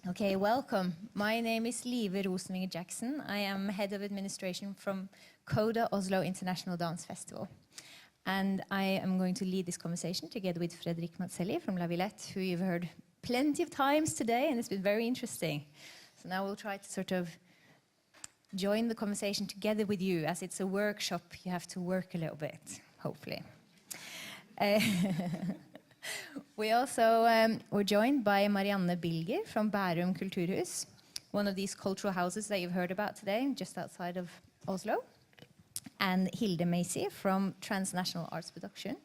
Okay, welcome. My name is Live Rosenvinger-Jackson. I am head of administration from CODA Oslo International Dance Festival. And I am going to lead this conversation together with Fredrik Mazzelli from La Villette, who you've heard plenty of times today, and it's been very interesting. So now we'll try to sort of join the conversation together with you. As it's a workshop, you have to work a little bit, hopefully. We also were joined by Marianne Bilger from Bærum Kulturhus, one of these cultural houses that you've heard about today, just outside of Oslo, and Hilde Macy from Transnational Arts Production,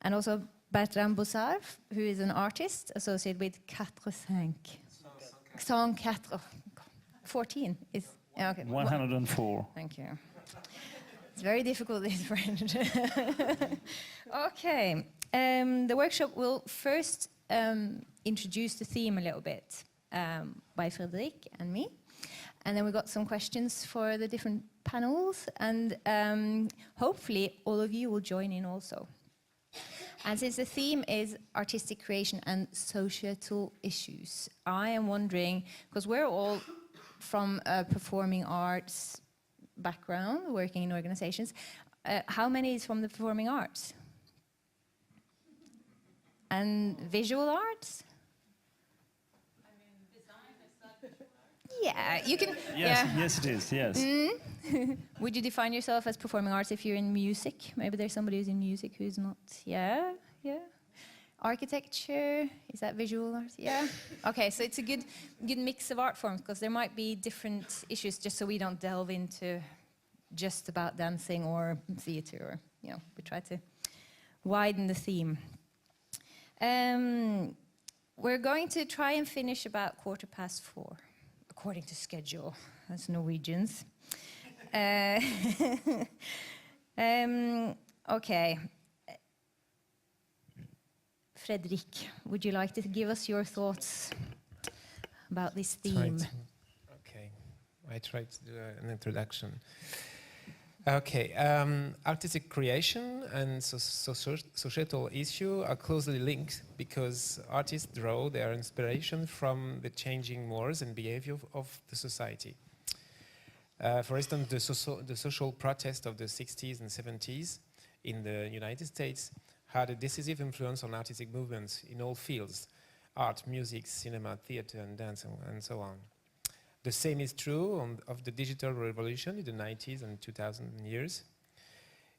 and also Bertrand Bossard, who is an artist associated with 14 is okay. 104. Thank you. It's very difficult in French. Okay. The workshop will first introduce the theme a little bit by Fredrik and me. And then we got some questions for the different panels. And hopefully all of you will join in also. And since the theme is artistic creation and societal issues, I am wondering, because we're all from a performing arts background, working in organizations, how many is from the performing arts? And visual arts? I mean, design is that visual art? Yeah, you can. Yes, yeah. Yes, it is. Yes. Would you define yourself as performing arts if you're in music? Maybe there's somebody who's in music who's not. Yeah, yeah. Architecture, is that visual art? Yeah. Okay, so it's a good mix of art forms, because there might be different issues, just so we don't delve into just about dancing or theater, or we try to widen the theme. We're going to try and finish about 4:15, according to schedule, as Norwegians. Okay. Fredrik, would you like to give us your thoughts about this theme? Okay, I tried to do an introduction. Okay, artistic creation and societal issue are closely linked, because artists draw their inspiration from the changing mores and behavior of the society. For instance, the social protest of the 60s and 70s in the United States had a decisive influence on artistic movements in all fields: art, music, cinema, theater, and dance, and so on. The same is true of the digital revolution in the 90s and 2000 years.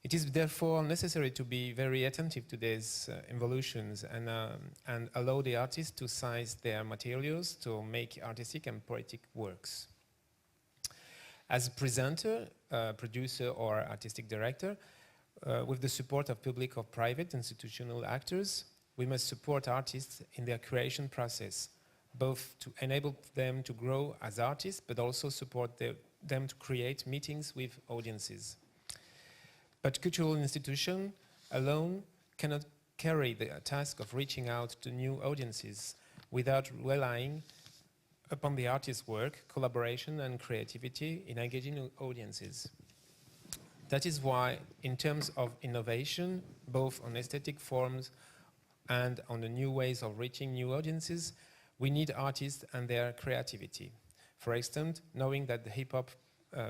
It is therefore necessary to be very attentive to these evolutions and allow the artists to seize their materials to make artistic and poetic works. As a presenter, producer, or artistic director, with the support of public or private institutional actors, we must support artists in their creation process, both to enable them to grow as artists, but also support them to create meetings with audiences. But cultural institutions alone cannot carry the task of reaching out to new audiences without relying upon the artist's work, collaboration, and creativity in engaging audiences. That is why, in terms of innovation, both on aesthetic forms and on the new ways of reaching new audiences, we need artists and their creativity. For instance, knowing that the hip-hop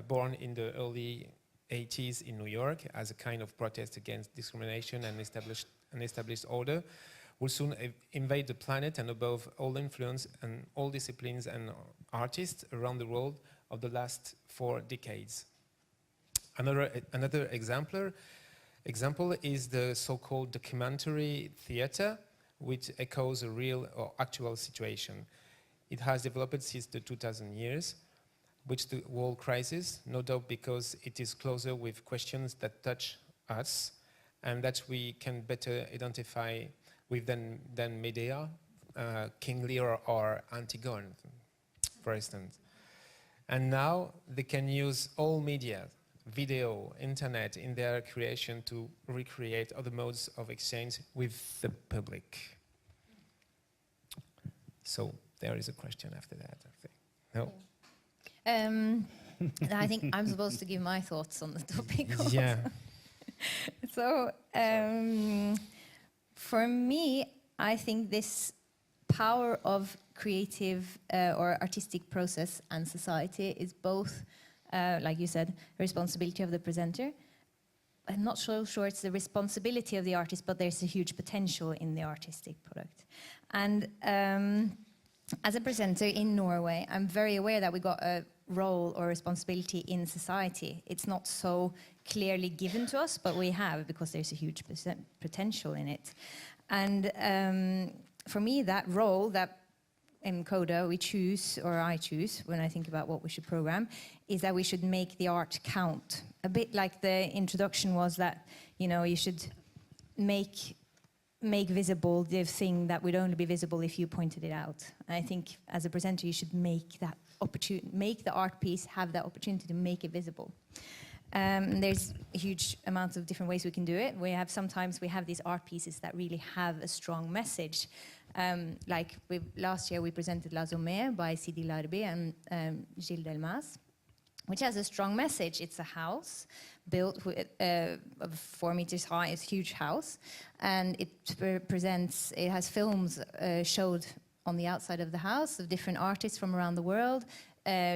born in the early 80s in New York as a kind of protest against discrimination and established order will soon invade the planet and above all influence and all disciplines and artists around the world of the last 4 decades. Another example is the so-called documentary theater, which echoes a real or actual situation. It has developed since the 2000 years, which the world crisis, no doubt because it is closer with questions that touch us and that we can better identify with than media, King Lear or Antigone, for instance. And now they can use all media, video, internet in their creation to recreate other modes of exchange with the public. So there is a question after that, I think. No? I think I'm supposed to give my thoughts on the topic also. Yeah. So for me, I think this power of creative or artistic process and society is both, like you said, a responsibility of the presenter. I'm not so sure it's the responsibility of the artist, but there's a huge potential in the artistic product. And as a presenter in Norway, I'm very aware that we got a role or responsibility in society. It's not so clearly given to us, but we have, because there's a huge potential in it. And for me, that role that in CODA we choose, or I choose, when I think about what we should program, is that we should make the art count. A bit like the introduction was that, you know, you should make visible the thing that would only be visible if you pointed it out. And I think as a presenter, you should make that opportunity, make the art piece have that opportunity to make it visible. There's a huge amount of different ways we can do it. Sometimes we have these art pieces that really have a strong message. Like last year we presented La Sommet by Sidi Larbi and Gilles Delmas, which has a strong message. It's a house built with, of 4 meters high, it's a huge house, and it has films showed on the outside of the house of different artists from around the world,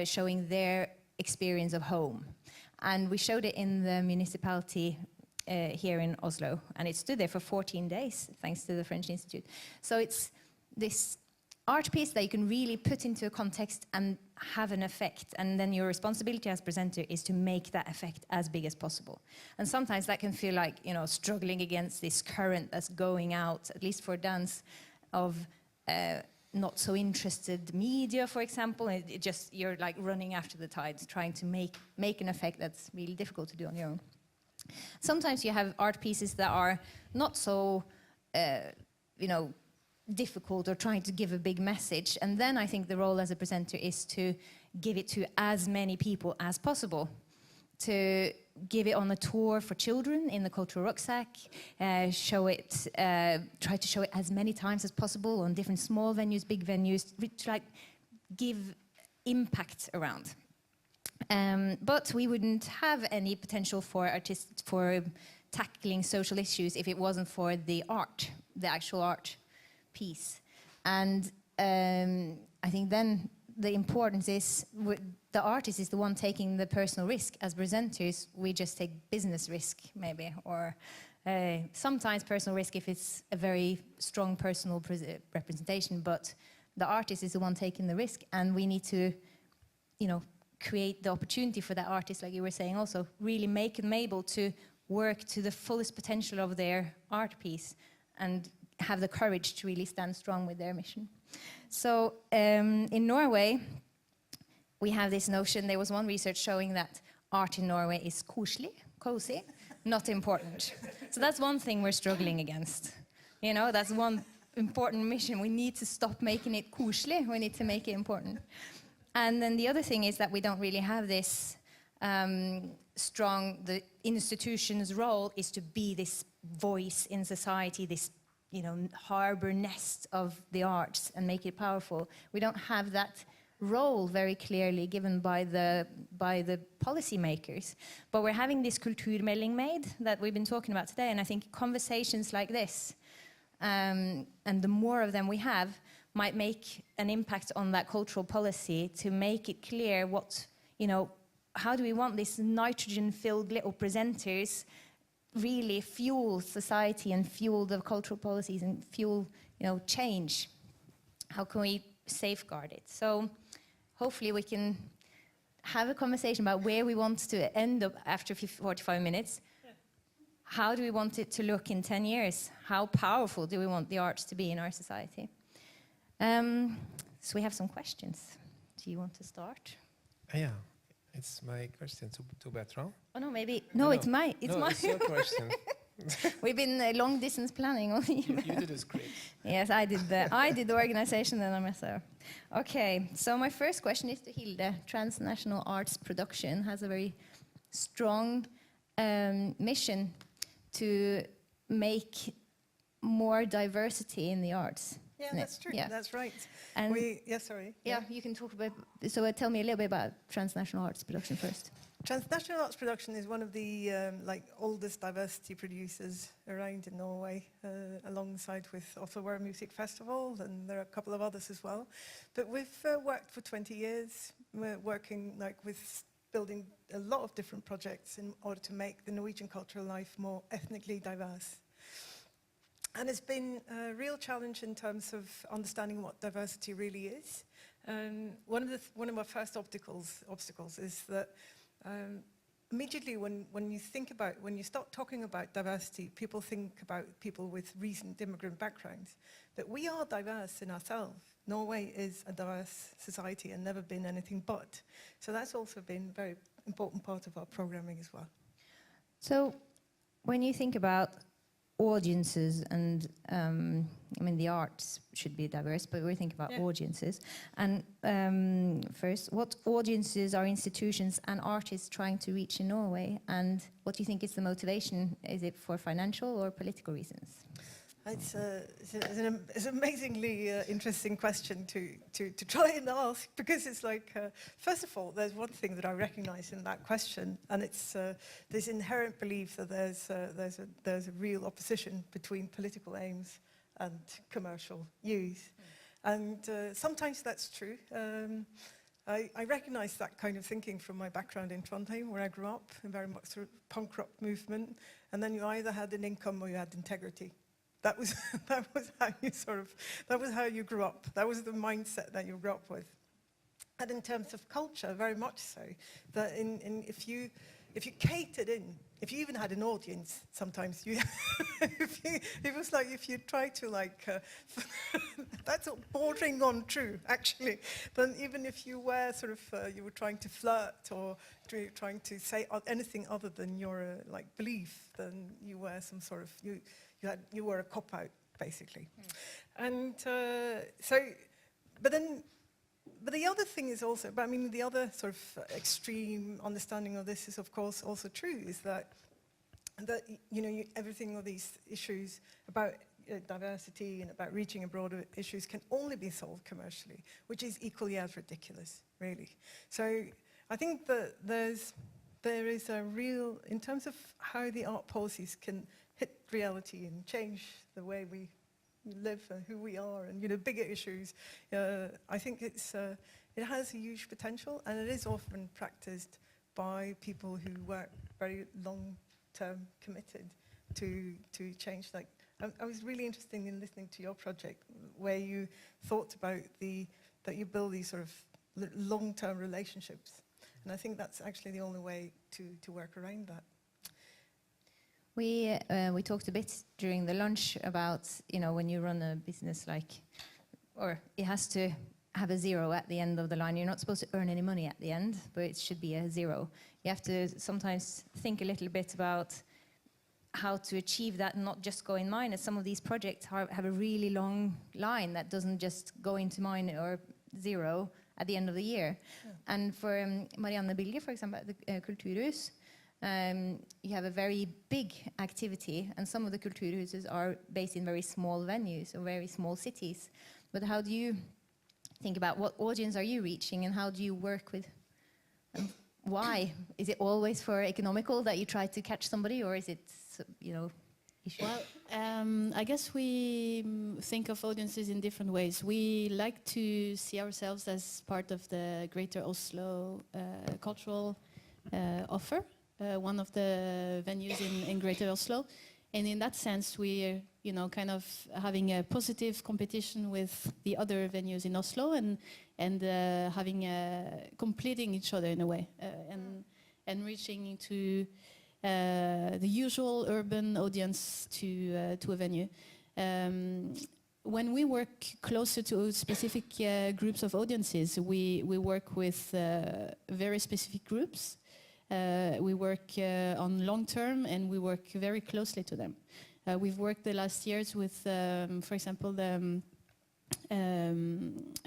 showing their experience of home. And we showed it in the municipality here in Oslo, and it stood there for 14 days, thanks to the French Institute. So it's this art piece that you can really put into a context and have an effect, and then your responsibility as presenter is to make that effect as big as possible. And sometimes that can feel like, you know, struggling against this current that's going out, at least for dance, of not so interested media, for example. You're like running after the tides, trying to make an effect that's really difficult to do on your own. Sometimes you have art pieces that are not so, you know, difficult or trying to give a big message, and then I think the role as a presenter is to give it to as many people as possible, to give it on a tour for children in the cultural rucksack, try to show it as many times as possible on different small venues, big venues, to like give impact around. But we wouldn't have any potential for artists for tackling social issues if it wasn't for the art, the actual art piece. And I think then the importance is the artist is the one taking the personal risk. As presenters, we just take business risk, maybe, or sometimes personal risk if it's a very strong personal representation, but the artist is the one taking the risk, and we need to, you know, create the opportunity for that artist, like you were saying also, really make them able to work to the fullest potential of their art piece and have the courage to really stand strong with their mission. So in Norway, we have this notion, there was one research showing that art in Norway is koselig, cozy, not important. So that's one thing we're struggling against. You know, that's one important mission. We need to stop making it koselig, we need to make it important. And then the other thing is that we don't really have this the institution's role is to be this voice in society, this, you know, harbor nest of the arts and make it powerful. We don't have that role very clearly given by the policymakers. But we're having this kulturmelding made that we've been talking about today, and I think conversations like this, and the more of them we have, might make an impact on that cultural policy to make it clear what, you know, how do we want these nitrogen-filled little presenters really fuel society and fuel the cultural policies and fuel, you know, change? How can we safeguard it? So hopefully we can have a conversation about where we want to end up after 45 minutes. Yeah. How do we want it to look in 10 years? How powerful do we want the arts to be in our society? So we have some questions. Do you want to start? Yeah, it's my question to Bertrand. Oh no, maybe no, it's my. It's your question. We've been long distance planning on the email. You did a script. Yes, I did the organization and I myself. Okay, so my first question is to Hilde. Transnational arts production has a very strong mission to make more diversity in the arts. Yeah, that's true. Yeah. That's right. And sorry. Yeah, you can talk about. So tell me a little bit about transnational arts production first. Transnational arts production is one of the oldest diversity producers around in Norway, alongside with Oslo Music Festival, and there are a couple of others as well. But we've worked for 20 years. We're working with building a lot of different projects in order to make the Norwegian cultural life more ethnically diverse. And it's been a real challenge in terms of understanding what diversity really is. One of our first obstacles is that immediately when you start talking about diversity, people think about people with recent immigrant backgrounds. But we are diverse in ourselves. Norway is a diverse society and never been anything but. So that's also been a very important part of our programming as well. So when you think about audiences and I mean the arts should be diverse, but we think about audiences. And first, what audiences are institutions and artists trying to reach in Norway, and what do you think is the motivation? Is it for financial or political reasons? It's an amazingly interesting question to try and ask, because it's like, first of all, there's one thing that I recognize in that question, and it's this inherent belief that there's a real opposition between political aims and commercial use. And sometimes that's true. I recognize that kind of thinking from my background in Trondheim, where I grew up, in very much sort of punk rock movement, and then you either had an income or you had integrity. That was how you grew up. That was the mindset that you grew up with. And in terms of culture, very much so. That if you catered in, if you even had an audience, sometimes it was like if you tried to that's bordering on true, actually. Then even if you were you were trying to flirt or trying to say anything other than your belief, then you were some sort of you were a cop-out, basically. And but the other thing is also, the other sort of extreme understanding of this is, of course, also true, is that everything of these issues about diversity and about reaching a broader issues can only be solved commercially, which is equally as ridiculous, really. So I think that there is a real, in terms of how the art policies can hit reality and change the way we live and who we are, and bigger issues. I think it has a huge potential, and it is often practiced by people who work very long-term committed to change. I was really interested in listening to your project, where you thought about that you build these sort of long-term relationships, and I think that's actually the only way to work around that. We talked a bit during the lunch about, when you run a business or it has to have a zero at the end of the line. You're not supposed to earn any money at the end, but it should be a zero. You have to sometimes think a little bit about how to achieve that and not just go in minus. Some of these projects have a really long line that doesn't just go into minus or zero at the end of the year. Yeah. And for Nasjonalbiblioteket, for example, the Kulturhus, you have a very big activity, and some of the Kulturhuses are based in very small venues or very small cities. But how do you think about what audience are you reaching, and how do you work with, why? Is it always for economical that you try to catch somebody, or is it, issue? Well, I guess we think of audiences in different ways. We like to see ourselves as part of the Greater Oslo cultural offer. One of the venues in Greater Oslo, and in that sense we're kind of having a positive competition with the other venues in Oslo, and having completing each other in a way, and reaching to the usual urban audience to a venue. When we work closer to specific groups of audiences, we work with very specific groups. We work on long term, and we work very closely to them. We've worked the last years with, for example, the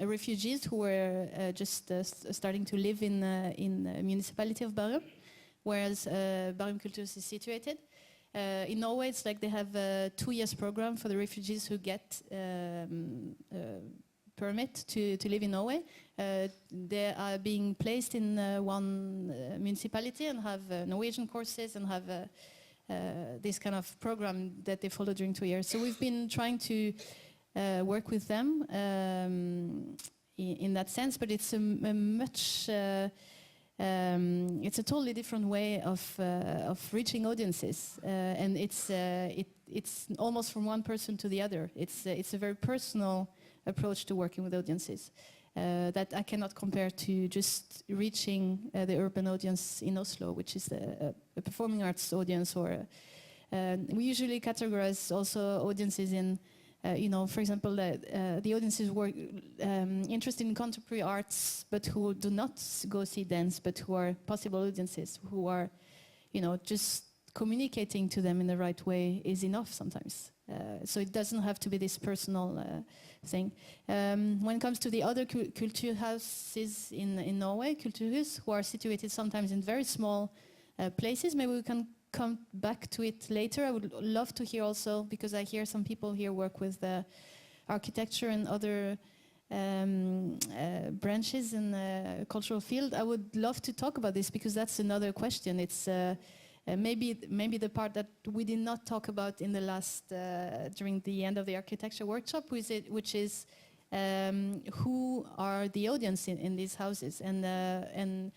refugees who were just starting to live in the municipality of Bærum, whereas Bærum Kulturhus is situated. In Norway, it's like they have a 2 years program for the refugees who get permit to live in Norway. They are being placed in one municipality and have Norwegian courses and have this kind of program that they follow during 2 years. So we've been trying to work with them in that sense, but it's a much it's a totally different way of reaching audiences, and it's almost from one person to the other. It's a very personal approach to working with audiences that I cannot compare to just reaching the urban audience in Oslo, which is a performing arts audience. Or we usually categorize also audiences in. For example, the audiences were interested in contemporary arts, but who do not go see dance, but who are possible audiences, who are, just communicating to them in the right way is enough sometimes. So it doesn't have to be this personal thing. When it comes to the other kulturhouses in Norway, Kulturhus, who are situated sometimes in very small places, maybe we can come back to it later. I would love to hear also, because I hear some people here work with architecture and other branches in the cultural field. I would love to talk about this, because that's another question. It's maybe the part that we did not talk about in the last during the end of the architecture workshop, which is who are the audience in these houses, and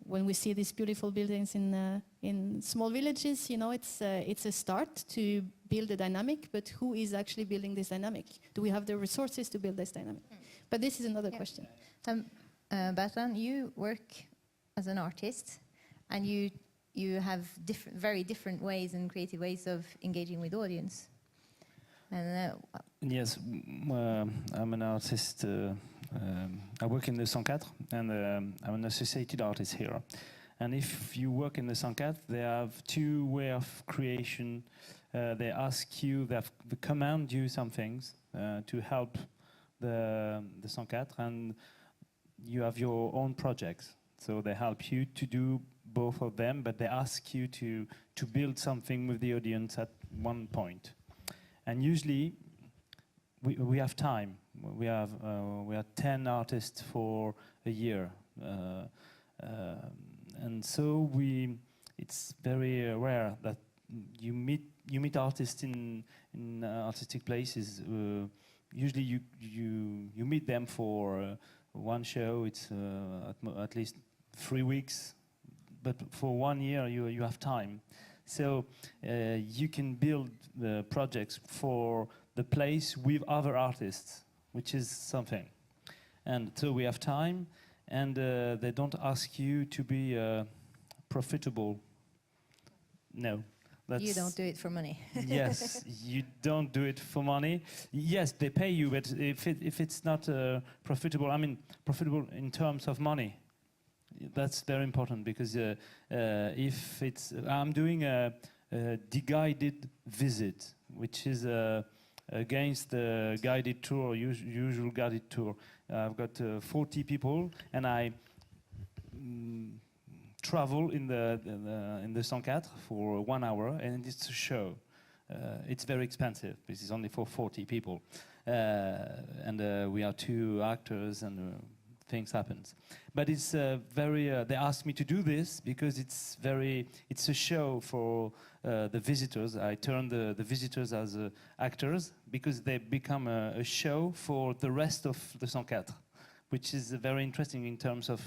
when we see these beautiful buildings in small villages, it's a start to build a dynamic. But who is actually building this dynamic? Do we have the resources to build this dynamic? But this is another question. Bertrand, you work as an artist, and you have very different ways and creative ways of engaging with audience. And Yes, I'm an artist. I work in the 104, and I'm an associated artist here. And if you work in the 104, they have two ways of creation. They ask you, they command you some things to help the 104, and you have your own projects. So they help you to do both of them, but they ask you to build something with the audience at one point. And usually, we have time. We have 10 artists for a year, and so it's very rare that you meet artists in artistic places. Usually, you meet them for one show. It's at least 3 weeks, but for 1 year you have time. So you can build the projects for the place with other artists, which is something. And so we have time, and they don't ask you to be profitable. No. you don't do it for money. Yes, you don't do it for money. Yes, they pay you, but if it's not profitable, I mean profitable in terms of money, that's very important, because if it's, I'm doing a guided visit, which is against the guided tour, usual guided tour. I've got 40 people, and I travel in the 104 for 1 hour, and it's a show. It's very expensive. This is only for 40 people, and we are 2 actors, and things happens. But it's very. They asked me to do this because it's a show for the visitors. I turn the visitors as actors, because they become a show for the rest of the 104, which is very interesting in terms of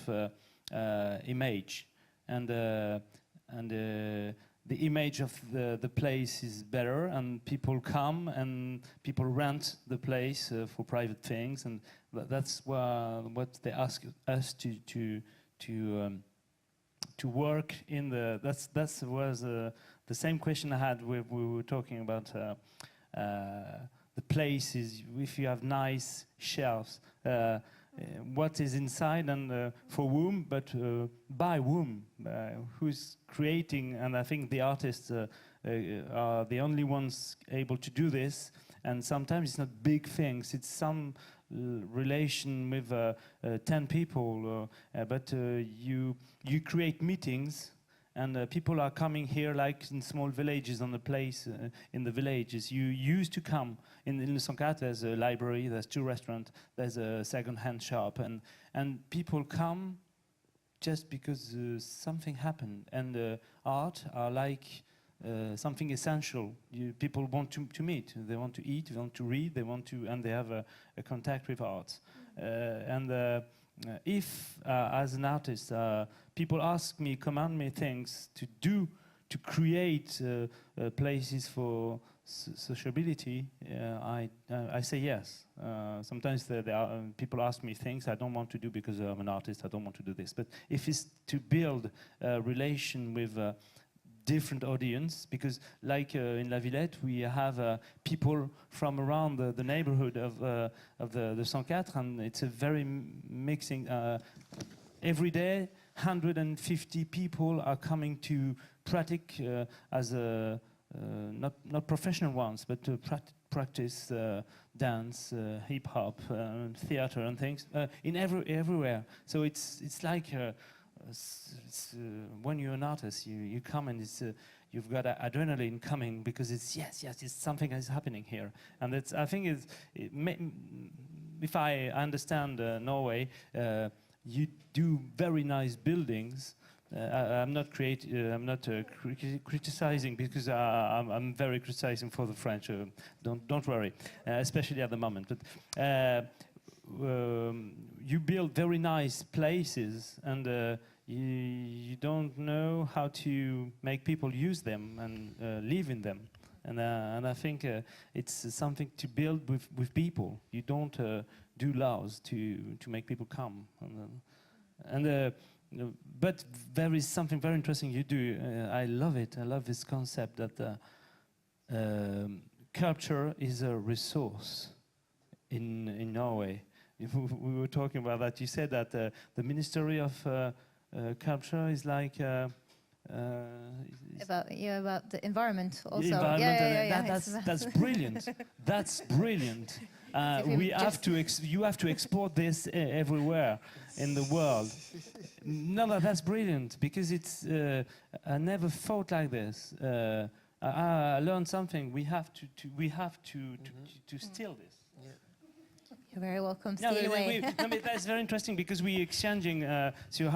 image, and the image of the place is better, and people come and people rent the place for private things, and that's what they ask us to work in the. That was the same question I had when we were talking about the places. If you have nice shelves, what is inside, and for whom, but by whom, who's creating. And I think the artists are the only ones able to do this, and sometimes it's not big things, it's some relation with 10 people, but you create meetings, And people are coming here like in small villages on the place, in the villages. You used to come, in Le 104, there's a library, there's 2 restaurants, there's a second-hand shop, and people come just because something happened. And art are like something essential. People want to meet, they want to eat, they want to read, and they have a contact with art. If, as an artist, people ask me, command me things to do, to create places for sociability, I say yes. Sometimes people ask me things I don't want to do because I'm an artist, I don't want to do this. But if it's to build a relation with different audience, because like in La Villette we have people from around the neighborhood of the 104, and it's a very mixing. Every day 150 people are coming to practice as not professional ones, but to practice dance, hip hop, theater and things in everywhere. So it's like when you're an artist, you come and you've got adrenaline coming because it's yes, it's something is happening here, and it's, I think if I understand Norway, you do very nice buildings. I'm not criticizing because I'm very criticizing for the French. Don't worry, especially at the moment. But you build very nice places, and you don't know how to make people use them and live in them. And I think it's something to build with people. You don't do laws to make people come. But there is something very interesting you do. I love it. I love this concept that culture is a resource in Norway. We were talking about that. You said that the Ministry of Culture is like about the environment also. The environment, Yeah. That's brilliant. That's brilliant. You have to export this everywhere in the world. No, that's brilliant because it's. I never thought like this. I learned something. We have to steal this. You're very welcome. No, Steal away. that's very interesting because we exchanging. So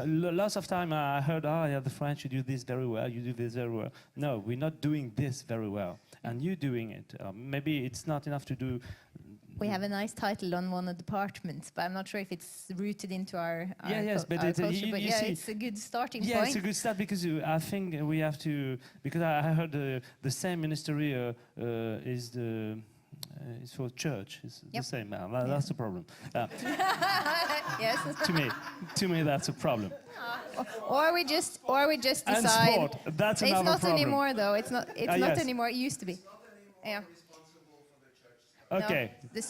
lots of time I heard, the French, you do this very well. You do this very well. No, we're not doing this very well, and you doing it. Maybe it's not enough to do. We have a nice title on one of the departments, but I'm not sure if it's rooted into our but culture. You but see, it's a good starting point. Yeah, it's a good start because I think we have to. Because I heard the same ministry is the. It's for church. It's the same. That's the problem. Yes. To me, that's a problem. Or we just decide. And sport. That's another problem. It's not anymore, though. It's not. It's not yes. anymore. It used to be. Yeah. Okay. No,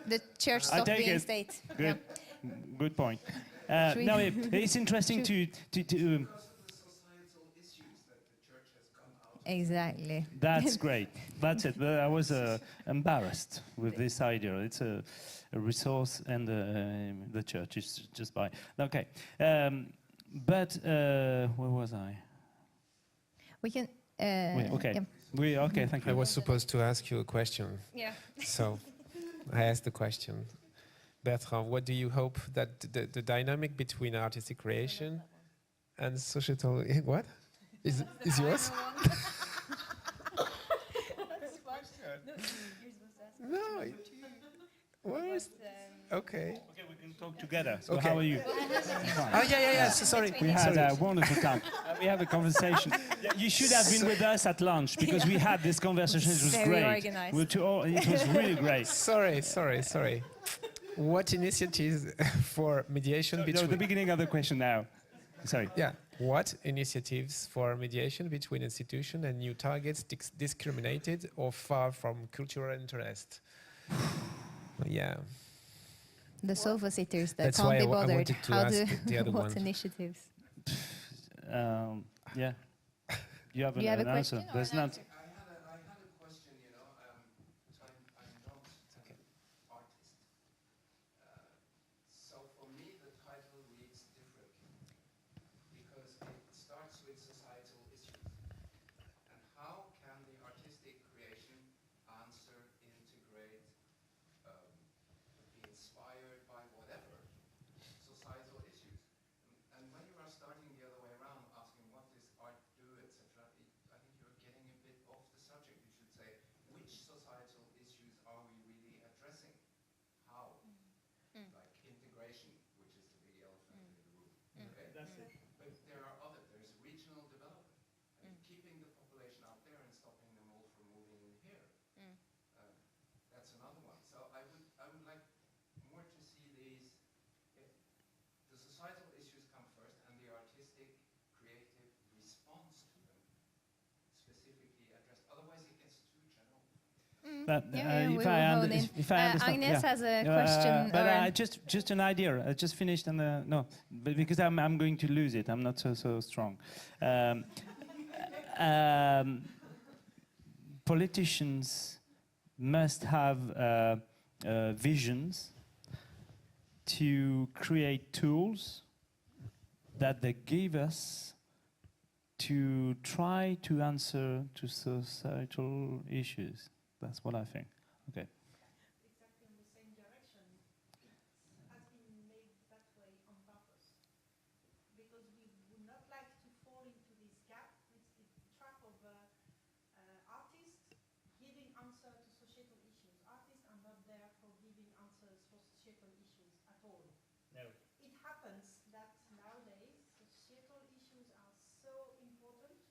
the church stopped being state. Good. Yeah. Good point. No, it's interesting to Exactly. That's great. That's it. I was embarrassed with this idea. It's a resource, and the church is just by. Okay. But where was I? We can. Okay. Yeah. Okay. Thank you. I was supposed to ask you a question. Yeah. So I asked the question. Bertrand, what do you hope that the dynamic between artistic creation and societal... What? Is yours? No. Where is... Okay. Okay, we can talk together. So Okay. how are you? Oh, yeah. So sorry. We had a wonderful time. We have a conversation. You should have been with us at lunch because we had this conversation. It was Very great. organized. It was really great. Sorry. What initiatives for mediation No, between... the beginning of the question now. Sorry. Yeah. What initiatives for mediation between institutions and new targets discriminated or far from cultural interest? Yeah. The sofa sitters that That's can't why be I bothered. wanted to How ask do the other what one. initiatives? Yeah. You have You have an a answer. question or There's an not. answer? I had a question, so I'm not artist. So for me, the title reads differently because it starts That's it. But there are there's regional development, and keeping the population out there and stopping them all from moving in here. That's another one. So I would like more to see these. The societal issues come first, and the artistic, creative response to them specifically addressed. Otherwise, it gets too general. But we if will I hone in. if I understand, Agnes yeah. has a question. But or- just an idea. I just finished, and no, but because I'm going to lose it. I'm not so strong. Politicians must have visions to create tools that they give us to try to answer to societal issues. That's what I think. Okay. Exactly in the same direction. It has been made that way on purpose. Because we would not like to fall into this gap, it's the trap of artists giving answer to societal issues. Artists are not there for giving answers for societal issues at all. No. It happens that nowadays societal issues are so important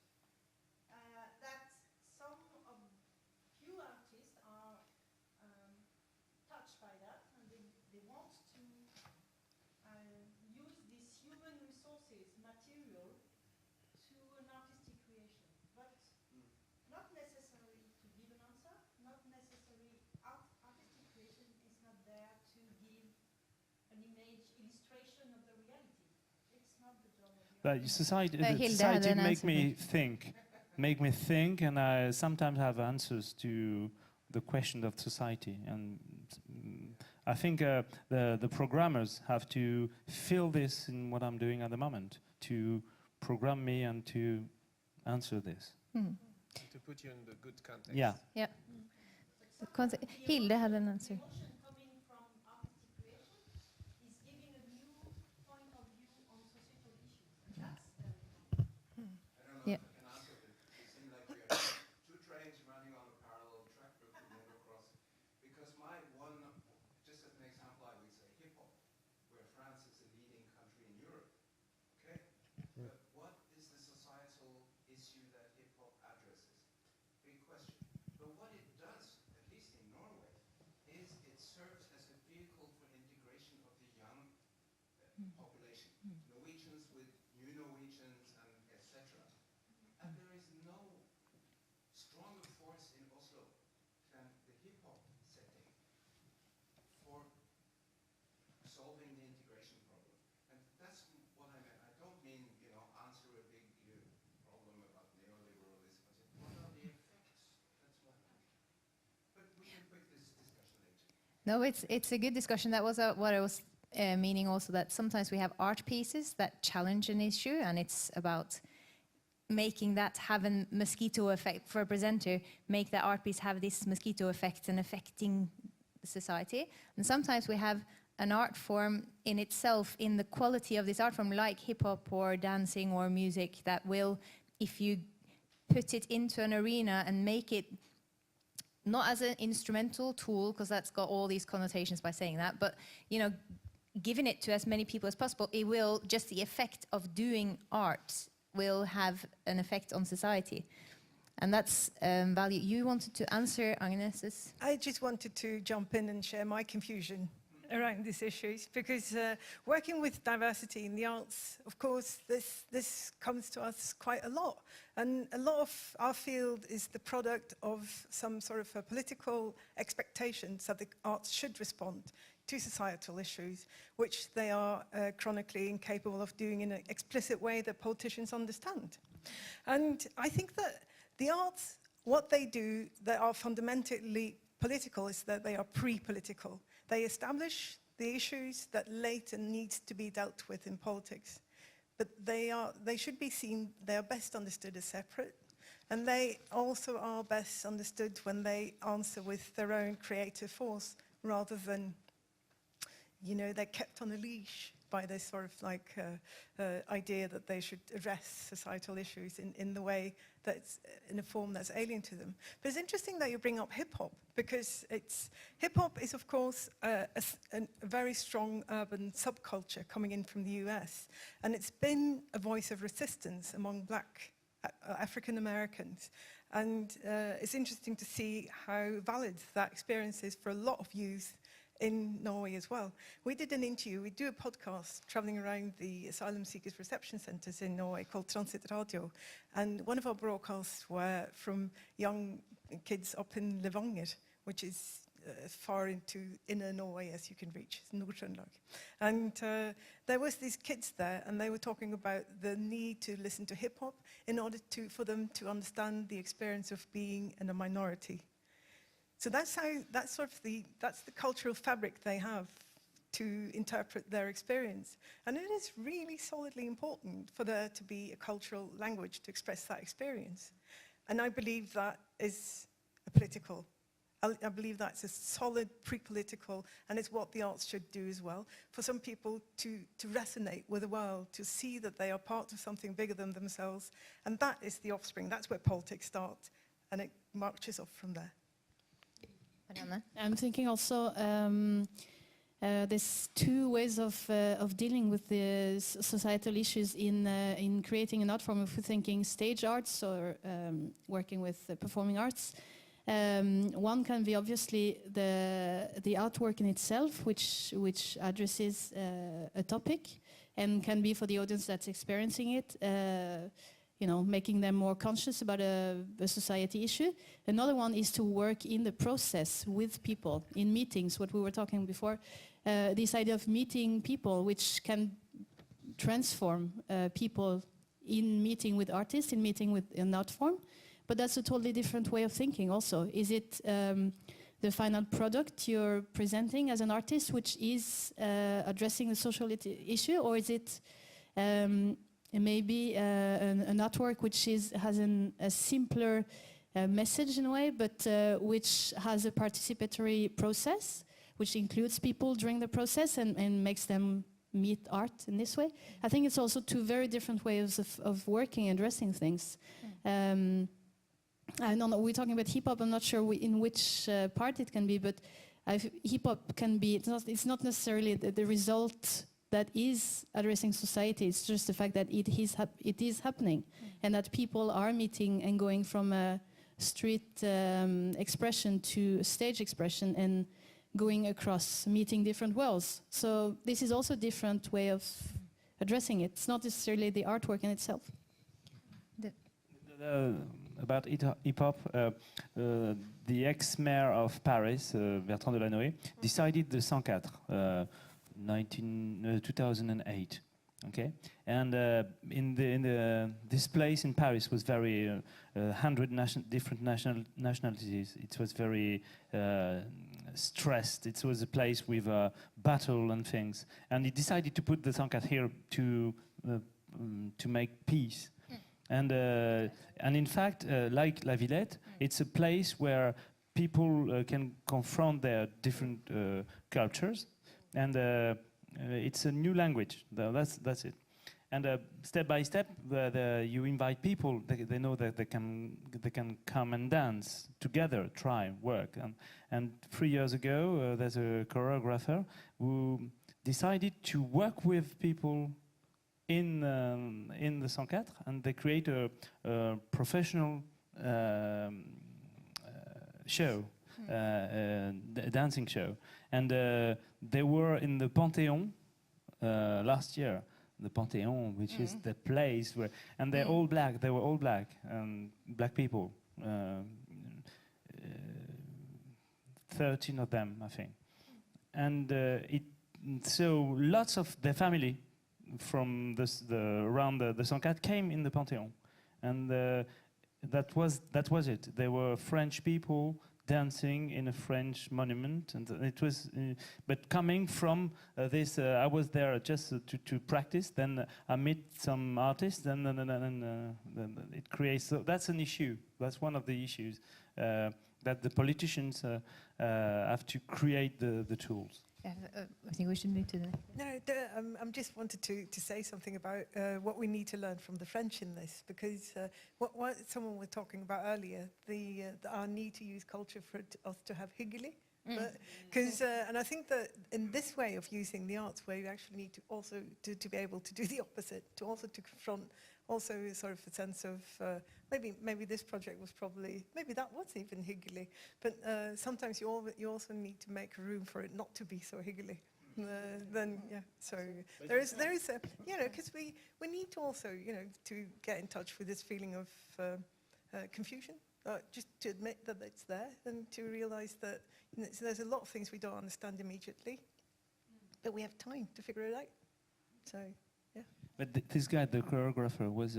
that some of few artists are touched by that, and they want to use these human resources, material, to an artistic creation. But not necessarily to give an answer, not necessarily artistic creation is not there to give an image, illustration of the reality. It's not the job of the But artist. society Hilda had an make answer. make me think, and I sometimes have answers to the question of society. And I think the programmers have to feel this in what I'm doing at the moment, to program me and to answer this. To put you in the good context. Yeah. Yeah. Hilda had an answer. Emotion coming from artistic creation is giving a new point of view on societal issues. And that's very important. I don't know Yeah. if I can answer this. It seems like we have two trains running on a parallel track but could never cross. Because my one, just as an example, I would say hip hop, where France is a leading country in Europe. Okay? But what is the societal issue that hip hop addresses? Big question. But what it does, at least in Norway, is it serves as a vehicle for integration of the young population. Norwegians with new Norwegians and etc. And there is no stronger force in Oslo than the hip hop setting for solving the integration problem. And that's what I meant. I don't mean, answer a big problem about neoliberalism. I said, what are the effects? That's what I mean. But we can put this discussion later. No, it's a good discussion. That was what I was meaning also, that sometimes we have art pieces that challenge an issue, and it's about making that have a mosquito effect for a presenter, make the art piece have this mosquito effect and affecting society. And sometimes we have an art form in itself, in the quality of this art form, like hip-hop or dancing or music, that will, if you put it into an arena and make it not as an instrumental tool, because that's got all these connotations by saying that, but giving it to as many people as possible, it will, just the effect of doing art will have an effect on society. And that's value. You wanted to answer Agnes's? I just wanted to jump in and share my confusion around these issues, because working with diversity in the arts, of course, this comes to us quite a lot. And a lot of our field is the product of some sort of a political expectations that the arts should respond to societal issues, which they are chronically incapable of doing in an explicit way that politicians understand. And I think that the arts, what they do that are fundamentally political is that they are pre-political. They establish the issues that later needs to be dealt with in politics. But they should be seen, they are best understood as separate. And they also are best understood when they answer with their own creative force, rather than, they're kept on a leash by this sort of like idea that they should address societal issues in the way that's in a form that's alien to them. But it's interesting that you bring up hip hop, because hip hop is of course a very strong urban subculture coming in from the US, and it's been a voice of resistance among Black African Americans. And it's interesting to see how valid that experience is for a lot of youth in Norway as well. We did an interview, we do a podcast traveling around the asylum seekers reception centres in Norway called Transit Radio, and one of our broadcasts were from young kids up in Levanger, which is as far into inner Norway as you can reach, Nord-Trøndelag. And there was these kids there, and they were talking about the need to listen to hip-hop in order for them to understand the experience of being in a minority. So that's the cultural fabric they have to interpret their experience. And it is really solidly important for there to be a cultural language to express that experience. And I believe that is political. I believe that's a solid pre-political, and it's what the arts should do as well, for some people to resonate with the world, to see that they are part of something bigger than themselves. And that is the offspring. That's where politics starts, and it marches off from there. I'm thinking also there's two ways of dealing with the societal issues in creating an art form. If we're thinking stage arts or working with performing arts, one can be obviously the artwork in itself, which addresses a topic, and can be for the audience that's experiencing it, making them more conscious about a society issue. Another one is to work in the process with people, in meetings, what we were talking before, this idea of meeting people, which can transform people in meeting with artists, in meeting with an art form. But that's a totally different way of thinking also. Is it the final product you're presenting as an artist, which is addressing a social issue, or is it maybe an artwork which has a simpler message in a way, but which has a participatory process, which includes people during the process and makes them meet art in this way? I think it's also two very different ways of working and addressing things. I don't know, we're talking about hip-hop, I'm not sure in which part it can be, but hip-hop can be, it's not necessarily the result that is addressing society, it's just the fact that it is happening, and that people are meeting and going from a street expression to stage expression and going across, meeting different worlds. So this is also a different way of addressing it. It's not necessarily the artwork in itself. About hip-hop, the ex-mayor of Paris, Bertrand Delanoë, decided the 104, 2008. Okay, and this place in Paris was very 100 different nationalities. It was very stressed. It was a place with battle and things. And he decided to put the 104 here to make peace. And in fact, like La Villette, it's a place where people can confront their different cultures, and it's a new language. That's it. And step by step, you invite people. They know that they can come and dance together, try, work. And 3 years ago, there's a choreographer who decided to work with people in the 104, and they create a professional show, dancing show. And they were in the Panthéon last year. The Panthéon, which is the place where, and they're all black. They were all black, black people. 13 of them, I think. And so lots of their family from around the 104 came in the Panthéon, and that was it. They were French people dancing in a French monument, and it was. But coming from this, I was there just to practice. Then I met some artists, and it creates. So that's an issue. That's one of the issues. that the politicians have to create the tools. I think we should move to the next. No, I'm just wanted to say something about what we need to learn from the French in this, because what someone was talking about earlier, our need to use culture for us to have hyggelig. Because and I think that in this way of using the arts, where you actually need to also to be able to do the opposite, to also to confront also sort of a sense of maybe this project was probably, maybe that was even hyggelig, but sometimes you also need to make room for it not to be so hyggelig. Then yeah, so there is a, you know, because we need to also, you know, to get in touch with this feeling of confusion, just to admit that it's there and to realize that, you know, so there's a lot of things we don't understand immediately, but we have time to figure it out. So yeah. But this guy, the choreographer, was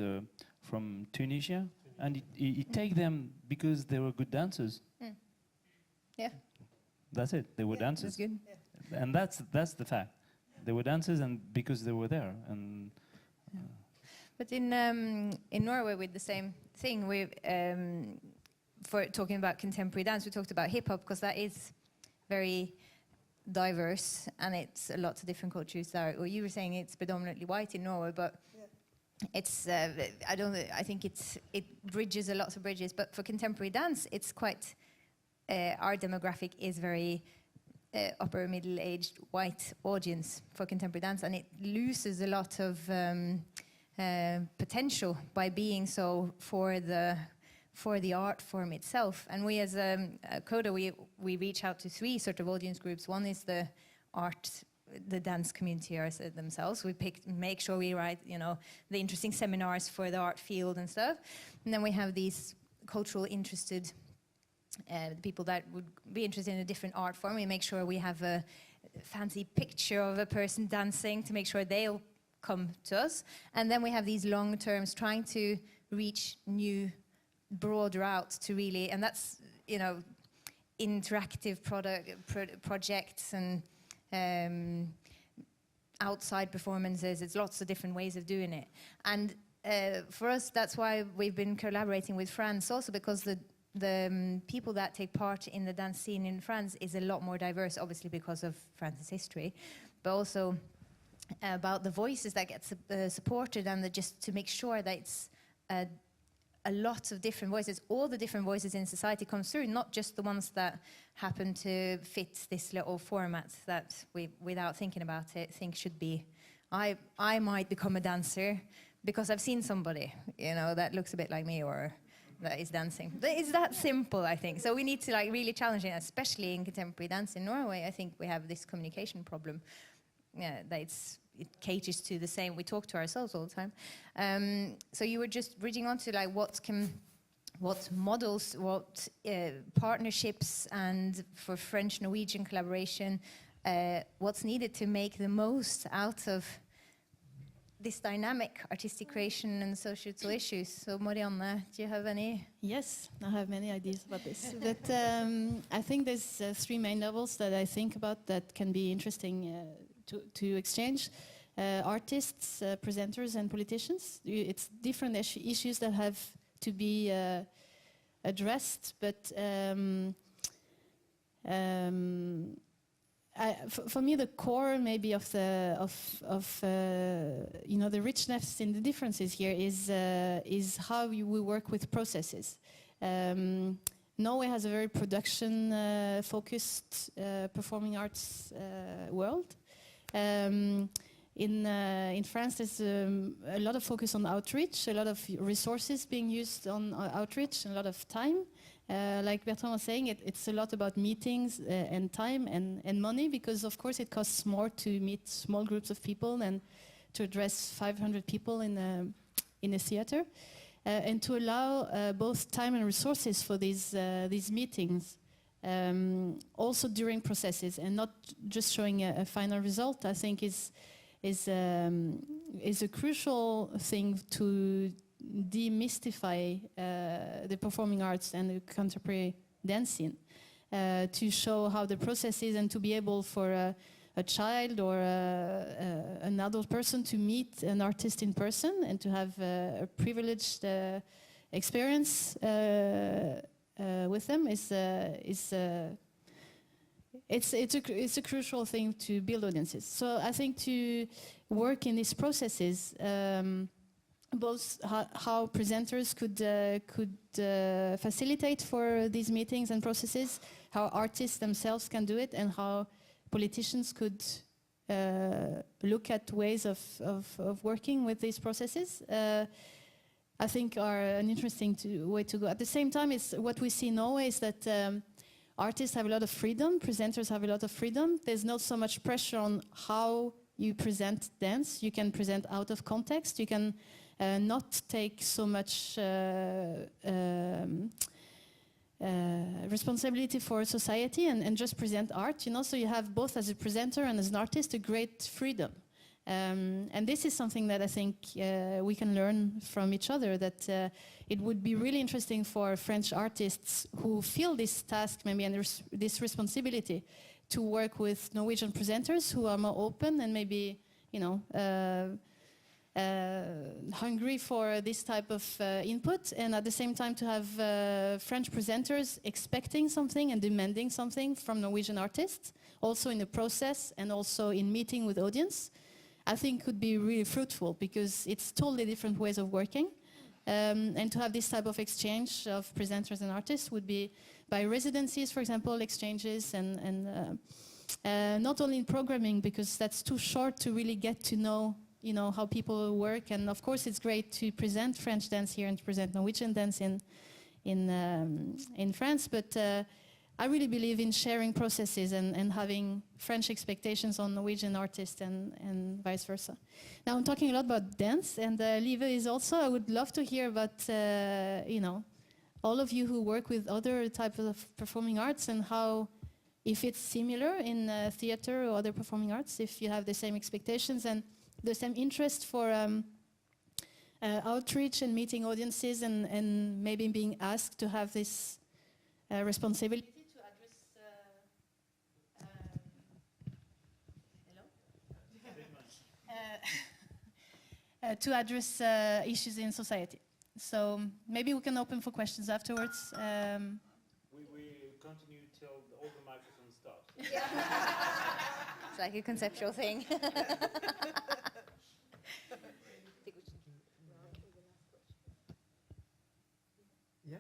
from Tunisia, and he take them because they were good dancers. Yeah. That's it. They were dancers. That's good. Yeah. And that's the fact. They were dancers, and because they were there. And But in Norway, with the same thing, we for talking about contemporary dance, we talked about hip hop because that is very diverse, and it's a lot of different cultures there. Well, you were saying it's predominantly white in Norway, but it's I think it bridges a lot of bridges. But for contemporary dance, it's quite our demographic is very upper middle-aged white audience for contemporary dance, and it loses a lot of potential by being so for the art form itself. And we as a CODA, we reach out to three sort of audience groups. One is the dance community themselves. We make sure we write, you know, the interesting seminars for the art field and stuff. And then we have these cultural interested people that would be interested in a different art form. We make sure we have a fancy picture of a person dancing to make sure they'll come to us. And then we have these long terms trying to reach new broad routes to really, and that's, you know, interactive projects and outside performances. It's lots of different ways of doing it. And for us, that's why we've been collaborating with France also, because the people that take part in the dance scene in France is a lot more diverse, obviously because of France's history, but also about the voices that get supported, and just to make sure that it's a lot of different voices, all the different voices in society come through, not just the ones that happen to fit this little format that we, without thinking about it, think should be. I might become a dancer because I've seen somebody, you know, that looks a bit like me or that is dancing. It's that simple, I think. So we need to like really challenge it, especially in contemporary dance in Norway. I think we have this communication problem. Yeah, that it caters to the same. We talk to ourselves all the time. So you were just bridging on to like what models, what partnerships, and for French-Norwegian collaboration, what's needed to make the most out of this dynamic artistic creation and societal issues. So Marianne, do you have any? Yes, I have many ideas about this. But I think there's three main levels that I think about that can be interesting to exchange. Artists, presenters, and politicians. It's different issues that have to be addressed, but for me, the core maybe of you know, the richness in the differences here is how we work with processes. Norway has a very production focused performing arts world. In France, there's a lot of focus on outreach, a lot of resources being used on outreach, and a lot of time. Like Bertrand was saying, it's a lot about meetings and time and money, because of course it costs more to meet small groups of people than to address 500 people in a theater. And to allow both time and resources for these meetings, also during processes, and not just showing a final result, I think is a crucial thing to demystify the performing arts and the contemporary dancing, to show how the process is, and to be able for a child or an adult person to meet an artist in person and to have a privileged experience with them is it's a crucial thing to build audiences. So I think to work in these processes, both how presenters could facilitate for these meetings and processes, how artists themselves can do it, and how politicians could look at ways of working with these processes, I think are an interesting way to go. At the same time, it's what we see in Norway is that artists have a lot of freedom, presenters have a lot of freedom. There's not so much pressure on how you present dance. You can present out of context. You can not take so much responsibility for society and just present art, you know. So you have both as a presenter and as an artist a great freedom. And this is something that I think we can learn from each other, that it would be really interesting for French artists who feel this task maybe and this responsibility to work with Norwegian presenters who are more open and maybe, you know, hungry for this type of input, and at the same time to have French presenters expecting something and demanding something from Norwegian artists, also in the process and also in meeting with audience. I think could be really fruitful because it's totally different ways of working. And to have this type of exchange of presenters and artists would be by residencies, for example, exchanges, and not only in programming, because that's too short to really get to know, you know, how people work. And of course, it's great to present French dance here and to present Norwegian dance in France. But I really believe in sharing processes and having French expectations on Norwegian artists and vice versa. Now I'm talking a lot about dance, and Live is also. I would love to hear about, you know, all of you who work with other types of performing arts and how, if it's similar in theater or other performing arts, if you have the same expectations and the same interest for outreach and meeting audiences and maybe being asked to have this responsibility. To address issues in society. So maybe we can open for questions afterwards. We continue till all the microphones stop. It's like a conceptual thing. Yeah.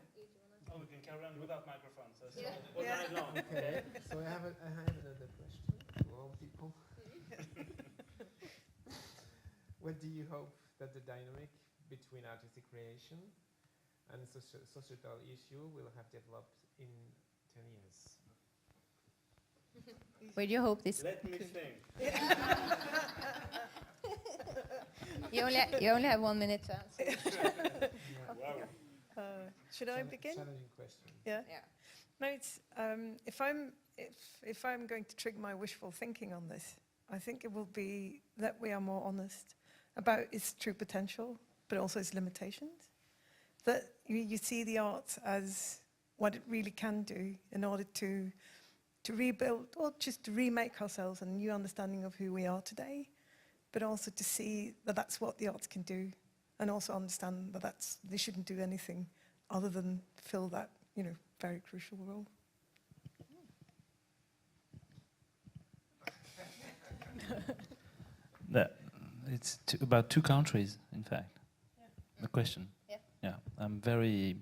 Oh, we can carry on without microphones. So Yeah. all night long. Okay. So I have another question to all people. What do you hope that the dynamic between artistic creation and societal issue will have developed in 10 years? Where do you hope this? Let me think. You only have 1 minute to answer. Wow. Should I begin? Challenging question. Yeah. Yeah. No, it's if I'm going to trigger my wishful thinking on this, I think it will be that we are more honest about its true potential, but also its limitations. That you see the arts as what it really can do in order to rebuild or just to remake ourselves and a new understanding of who we are today, but also to see that that's what the arts can do, and also understand that they shouldn't do anything other than fill that, you know, very crucial role. It's about two countries, in fact. Yeah. The question. Yeah. Yeah. I'm very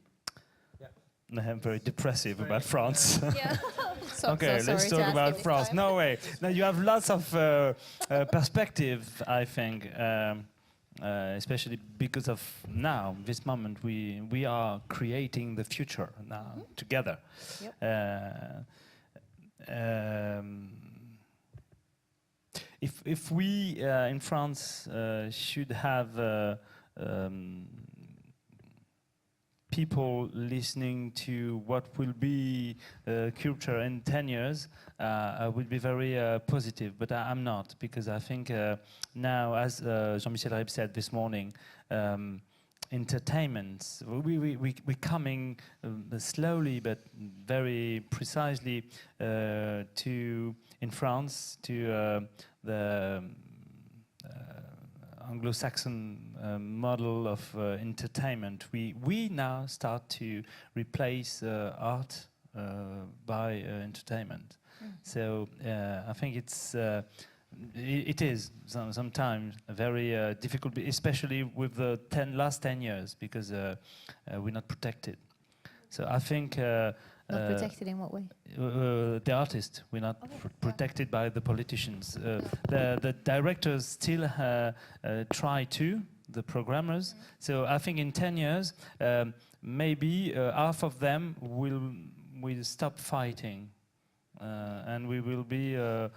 Yeah. depressive about France. Yeah. Okay, let's talk about France. No way. Now you have lots of perspective, I think, especially because of now, this moment, we are creating the future now together. Yep. If we in France should have people listening to what will be culture in 10 years, I would be very positive, but I'm not, because I think now, as Jean-Michel Ribes said this morning, entertainment, we're coming slowly but very precisely in France to the Anglo-Saxon model of entertainment. We now start to replace art by entertainment. So I think it is sometimes very difficult, especially with the last 10 years, because we're not protected. So I think Not protected in what way? the artists, we're not protected by the politicians. The directors still try to, the programmers. So I think in 10 years, maybe half of them will stop fighting, and we will be a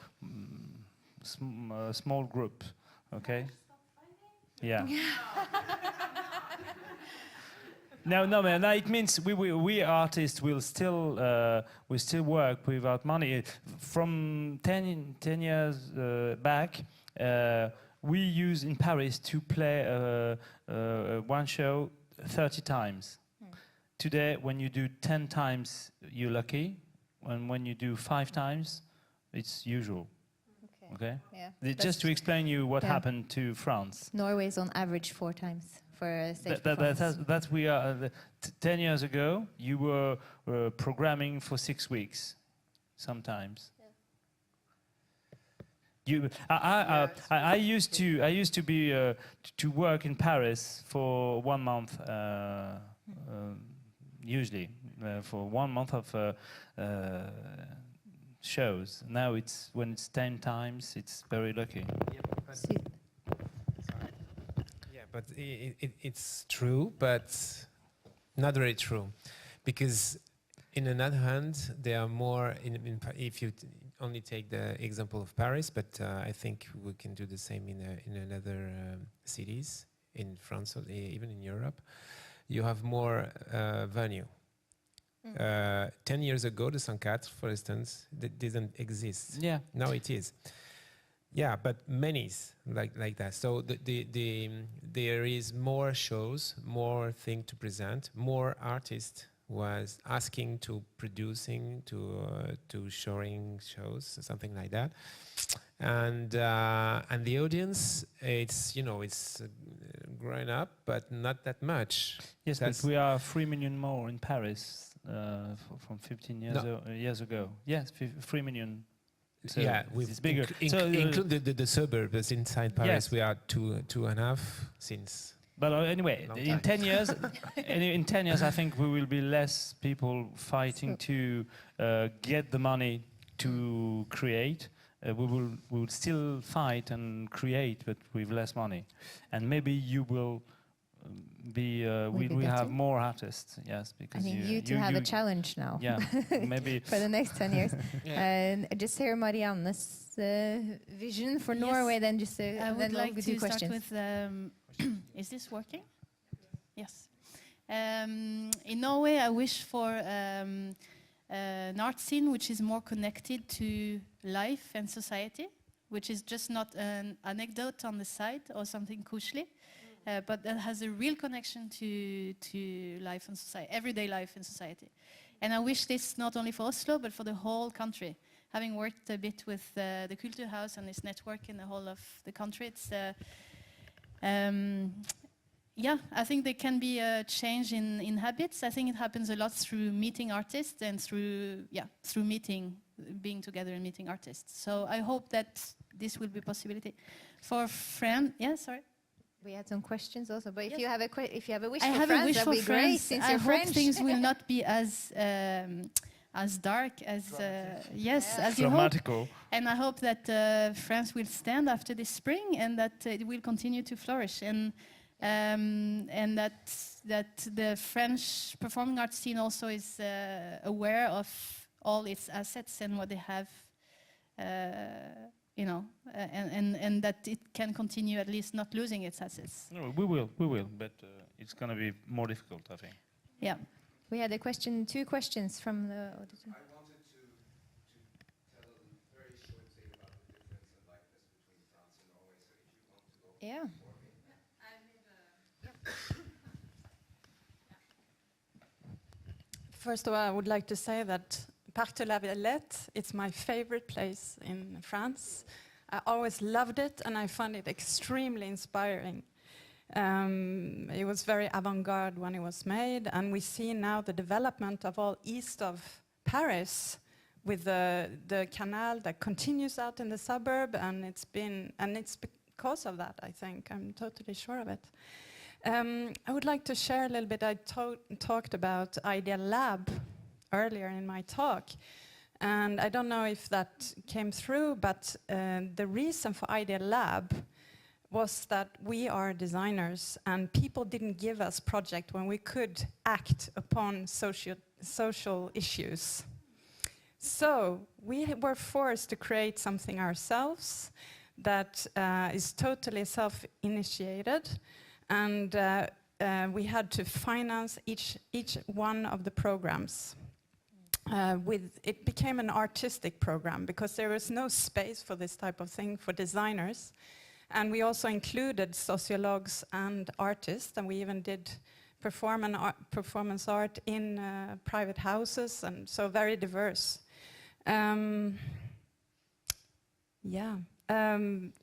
small group. Okay? Yeah. No, man. No, it means we artists will still work without money. From 10 years back, we used in Paris to play one show 30 times. Today, when you do 10 times, you're lucky, and when you do 5 times, it's usual. Okay. Yeah. Just to explain you what happened to France. Norway is on average 4 times. For a stage performance. That we are. 10 years ago, you were programming for 6 weeks, sometimes. I used to be to work in Paris for 1 month, usually for 1 month of shows. Now when it's 10 times, it's very lucky. But it's true, but not very true, because in another hand, there are more. If you only take the example of Paris, but I think we can do the same in other cities in France or even in Europe. You have more venue. 10 years ago, the 104, for instance, that didn't exist. Yeah. Now it is. Yeah, but many like that. So there is more shows, more thing to present, more artists was asking to producing to showing shows, something like that, and the audience, it's growing up, but not that much. Yes, but we are 3 million more in Paris from 15 years ago. Yes, 3 million. So yeah, it's bigger. Include the suburbs inside Paris. Yes. We are 2.5 since. But anyway, in 10 years, in 10 years, I think we will be less people fighting to get the money to create. We will still fight and create, but with less money. And maybe you will we have more artists. Yes, because I think you two have a challenge now. Yeah, maybe for the next 10 years. And just hear Marianne's vision for Norway. Then just I would then like we'll to do start questions. with. Is this working? Yes. In Norway, I wish for an art scene which is more connected to life and society, which is just not an anecdote on the side or something kushly, but that has a real connection to life and society, everyday life in society. And I wish this not only for Oslo, but for the whole country. Having worked a bit with the Kulturhus and this network in the whole of the country, it's yeah, I think there can be a change in habits. I think it happens a lot through meeting artists and through being together and meeting artists. So I hope that this will be a possibility. For France, yeah, sorry. We had some questions also, but if Yes. you have if you have a wish I for have France, a wish that for would be great France. since I you're hope French. things will not be as dark as as you hope. dramatical. And I hope that France will stand after this spring, and that it will continue to flourish, and that the French performing arts scene also is aware of all its assets and what they have, and that it can continue at least not losing its assets. No, we will, but it's going to be more difficult, I think. Yeah. We had two questions from the auditor. I wanted to tell a very short thing about the difference in likeness between France and Norway. So if you want to go Yeah. before me. First of all, I would like to say that Parc de la Villette, it's my favorite place in France. I always loved it, and I found it extremely inspiring. It was very avant-garde when it was made, and we see now the development of all east of Paris with the canal that continues out in the suburb, and it's because of that, I think. I'm totally sure of it. I would like to share a little bit. I talked about Idea Lab earlier in my talk, and I don't know if that came through, but the reason for Idea Lab was that we are designers, and people didn't give us project when we could act upon social issues. So we were forced to create something ourselves that is totally self-initiated, and we had to finance each one of the programs. It became an artistic program because there was no space for this type of thing for designers. And we also included sociologues and artists, and we even did performance art in private houses, and so very diverse.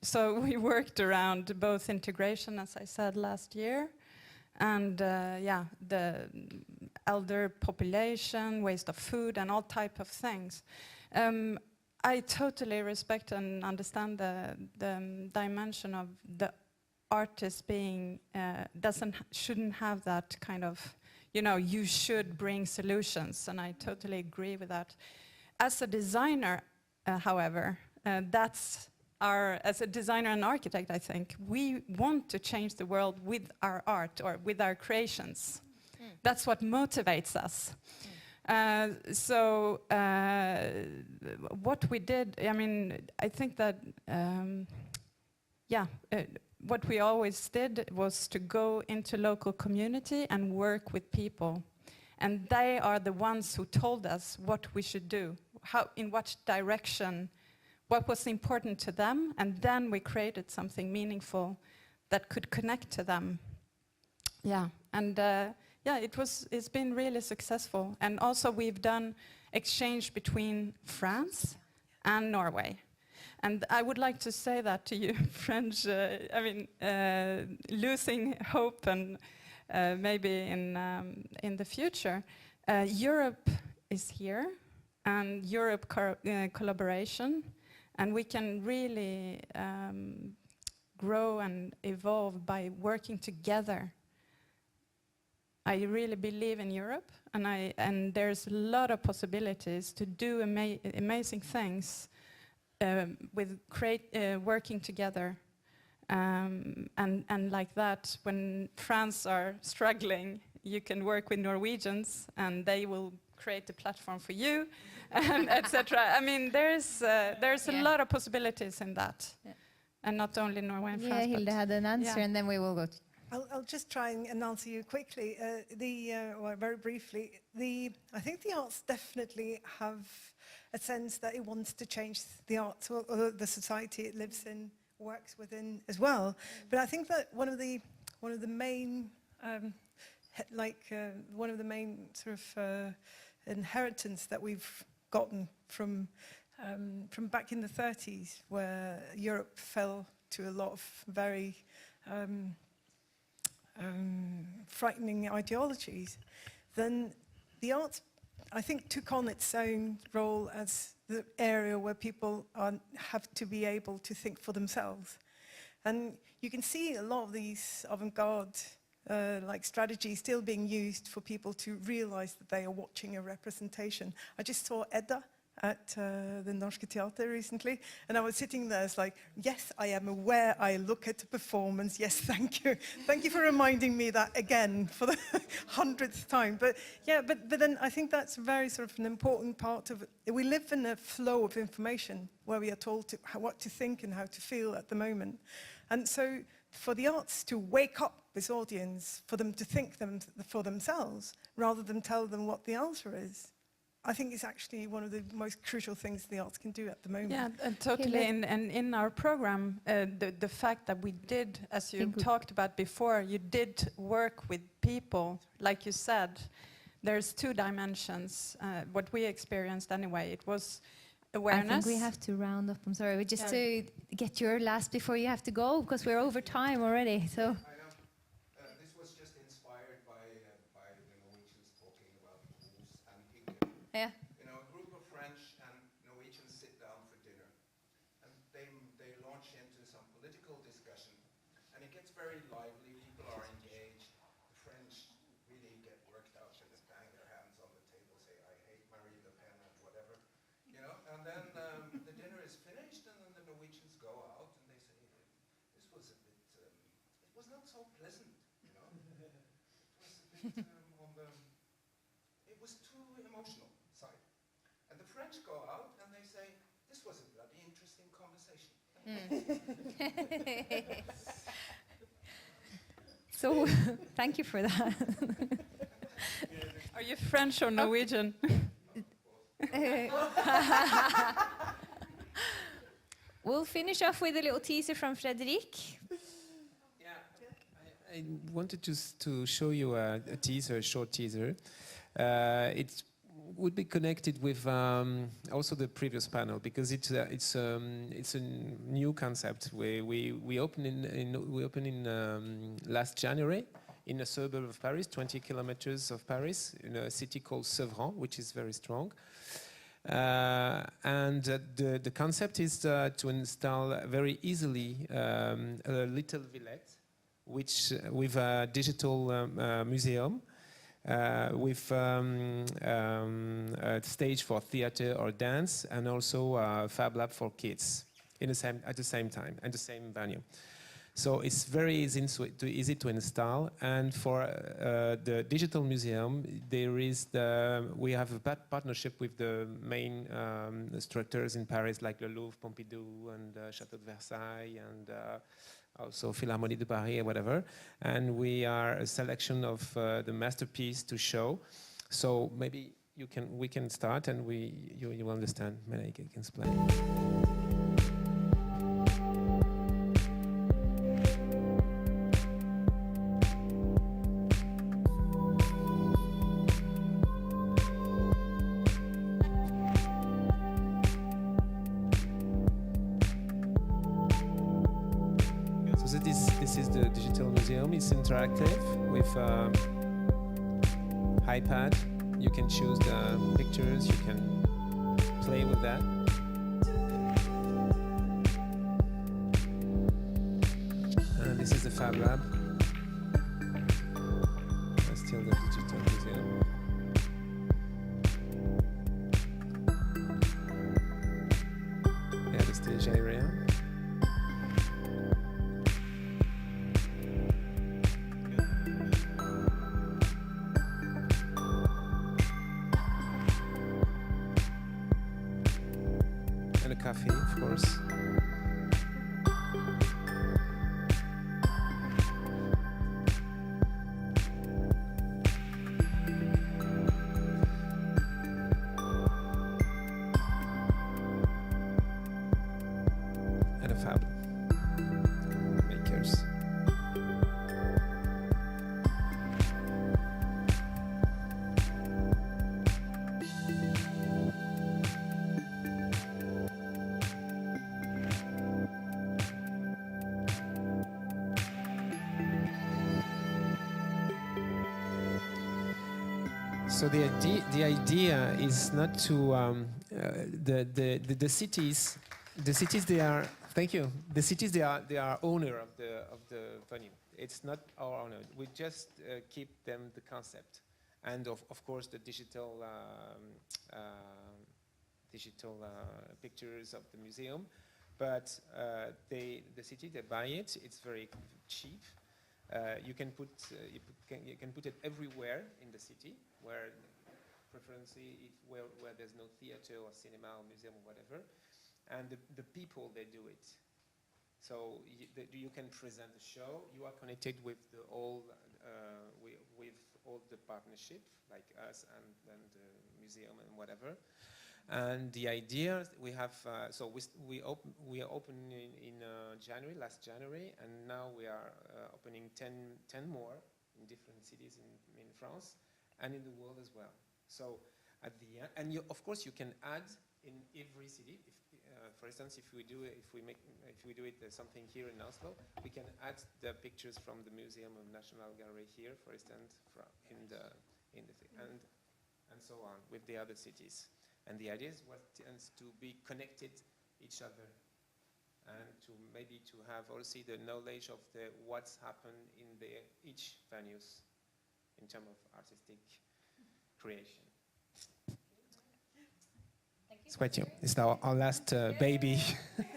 So we worked around both integration, as I said last year, and the elder population, waste of food, and all type of things. I totally respect and understand the dimension of the artist being shouldn't have that kind of, you should bring solutions, and I totally agree with that. As a designer, however, as a designer and architect, I think we want to change the world with our art or with our creations. That's what motivates us. What we did, I think that, what we always did was to go into local community and work with people. And they are the ones who told us what we should do, in what direction, what was important to them, and then we created something meaningful that could connect to them. It's been really successful. And also we've done exchange between France and Norway. And I would like to say that to you, French, losing hope and maybe in the future. Europe is here, and Europe collaboration, and we can really grow and evolve by working together. I really believe in Europe, and there's a lot of possibilities to do amazing things with working together. And like that, when France are struggling, you can work with Norwegians, and they will create a platform for you, and etc. There's a lot of possibilities in that, and not only Norway and France. Hilde had an answer, and then we will go to. I'll just try and answer you quickly, or very briefly. I think the arts definitely have a sense that it wants to change the arts or the society it lives in, works within as well. But I think that one of the main sort of inheritance that we've gotten from back in the 30s, where Europe fell to a lot of very frightening ideologies, then the arts, I think, took on its own role as the area where people have to be able to think for themselves. And you can see a lot of these avant-garde strategies still being used for people to realize that they are watching a representation. I just saw Edda at the Norske Teater recently, and I was sitting there, it's like, yes, I am aware, I look at the performance, yes, thank you. Thank you for reminding me that again for the 100th time. But then I think that's very sort of an important part of it. We live in a flow of information where we are told what to think and how to feel at the moment. And so for the arts to wake up this audience, for them to think for themselves, rather than tell them what the answer is, I think it's actually one of the most crucial things the arts can do at the moment. Yeah, totally. And in our program, the fact that we did, as you talked about before, you did work with people, like you said, there's two dimensions. What we experienced anyway, it was awareness. I think we have to round up. I'm sorry, but just to get your last before you have to go, because we're over time already. So. I know. This was just inspired by the Norwegians talking about rules and kingdom. Yeah. You know, a group of French and Norwegians sit down for dinner, and they launch into some political discussion, and it gets very lively. People are engaged. The French really get worked up and just bang their hands on the table, say, "I hate Marie Le Pen" and whatever, you know. And then the dinner is finished, and then the Norwegians go out and they say, "This was a bit, it was not so pleasant, you know. It was a bit on the, it was too emotional side." And the French go out and they say, "This was a bloody interesting conversation." So, thank you for that. Are you French or Norwegian? We'll finish off with a little teaser from Frederick. I wanted to show you a teaser, a short teaser. It would be connected with also the previous panel, because it's a new concept. We opened in last January in a suburb of Paris, 20 kilometers of Paris, in a city called Sevran, which is very strong. And the concept is to install very easily a little Villette, which with a digital museum, with a stage for theater or dance, and also a fab lab for kids at the same time and the same venue. So it's very easy to install. And for the digital museum, we have a partnership with the main structures in Paris, like the Louvre, Pompidou, and Château de Versailles, and also Philharmonie de Paris, or whatever. And we are a selection of the masterpiece to show. So maybe we can start, and you will understand. Maybe I can explain. This is the digital museum. It's interactive with iPad. You can choose the pictures. You can play with that. And this is the Fab Lab. That's still the digital museum. Yeah, the stage area. Cafe, of course. And a fab makers. So the idea is not to the cities. The cities they are. Thank you. The cities they are owner of the venue. It's not our owner. We just keep them the concept, and of course the digital pictures of the museum. But the city they buy it. It's very cheap. You can put it everywhere in the city, where preferably where there's no theater or cinema or museum or whatever, and the people they do it. So you can present the show. You are connected with all the partnership, like us and the museum and whatever. And the idea we have, we are open in January, last January, and now we are opening 10 more in different cities in France and in the world as well. So at the end, and of course you can add in every city. for instance, if we do it something here in Oslo, we can add the pictures from the Museum of National Gallery here, for instance, and so on with the other cities. And the idea is what tends to be connected each other, and to maybe to have also the knowledge of what's happened in each venues in terms of artistic creation. Thank you. It's our last baby. Okay,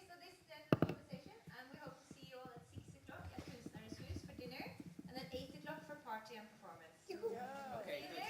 so this is the end of the conversation, and we hope to see you all at 6 o'clock at Kunstnernes Hus for dinner, and at 8 o'clock for party and performance. Okay.